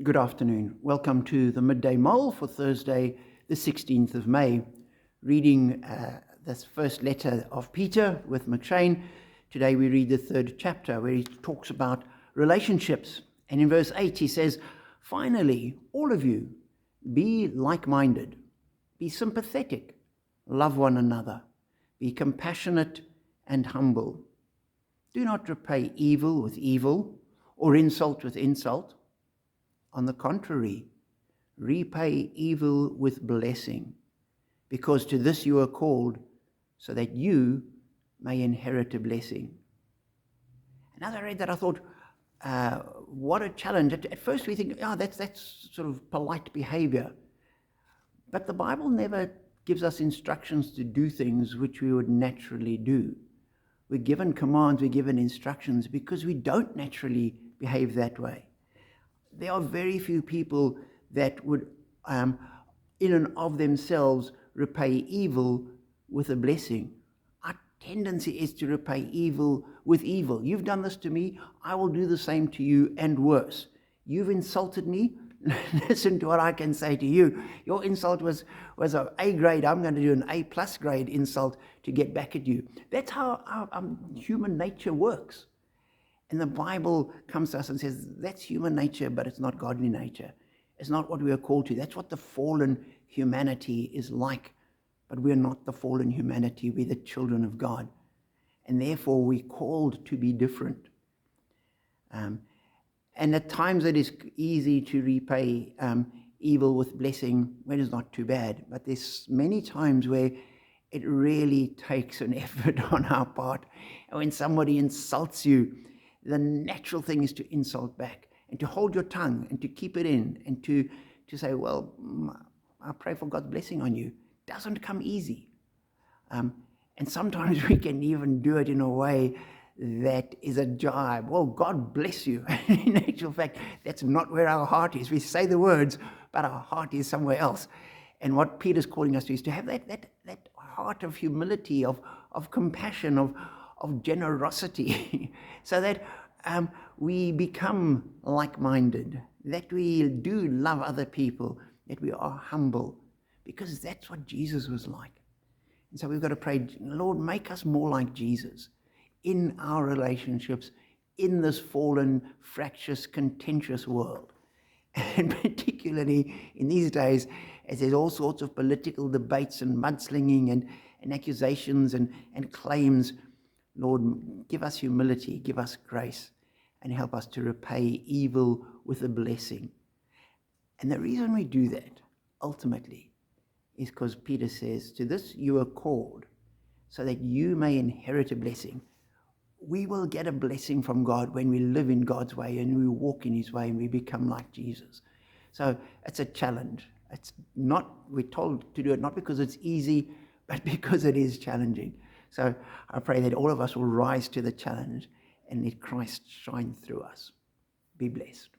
Good afternoon. Welcome to the Midday Mull for Thursday, the 16th of May. Reading this first letter of Peter with McShane. Today we read the third chapter where he talks about relationships. And in verse 8 he says, "Finally, all of you, be like-minded, be sympathetic, love one another, be compassionate and humble. Do not repay evil with evil or insult with insult. On the contrary, repay evil with blessing, because to this you are called, so that you may inherit a blessing." And as I read that, I thought, what a challenge. At first we think, that's sort of polite behavior. But the Bible never gives us instructions to do things which we would naturally do. We're given commands, we're given instructions because we don't naturally behave that way. There are very few people that would, in and of themselves, repay evil with a blessing. Our tendency is to repay evil with evil. You've done this to me, I will do the same to you and worse. You've insulted me, listen to what I can say to you. Your insult was an A grade, I'm going to do an A plus grade insult to get back at you. That's how our human nature works. And the Bible comes to us and says, that's human nature, but it's not godly nature. It's not what we are called to. That's what the fallen humanity is like. But we're not the fallen humanity. We're the children of God. And therefore, we're called to be different. And at times, it is easy to repay evil with blessing when it's not too bad. But there's many times where it really takes an effort on our part. And when somebody insults you, the natural thing is to insult back and to hold your tongue and to keep it in and to say, well, I pray for God's blessing on you. Doesn't come easy. And sometimes we can even do it in a way that is a jibe. Well, God bless you. In actual fact, that's not where our heart is. We say the words, but our heart is somewhere else. And what Peter's calling us to is to have that heart of humility, of compassion, of generosity, so that we become like-minded, that we do love other people, that we are humble, because that's what Jesus was like. And so we've got to pray, Lord, make us more like Jesus in our relationships, in this fallen, fractious, contentious world. And particularly in these days, as there's all sorts of political debates and mudslinging and accusations and claims, Lord, give us humility, give us grace, and help us to repay evil with a blessing. And the reason we do that, ultimately, is because Peter says, to this you are called, so that you may inherit a blessing. We will get a blessing from God when we live in God's way and we walk in his way and we become like Jesus. So it's a challenge. We're told to do it not because it's easy, but because it is challenging. So I pray that all of us will rise to the challenge and let Christ shine through us. Be blessed.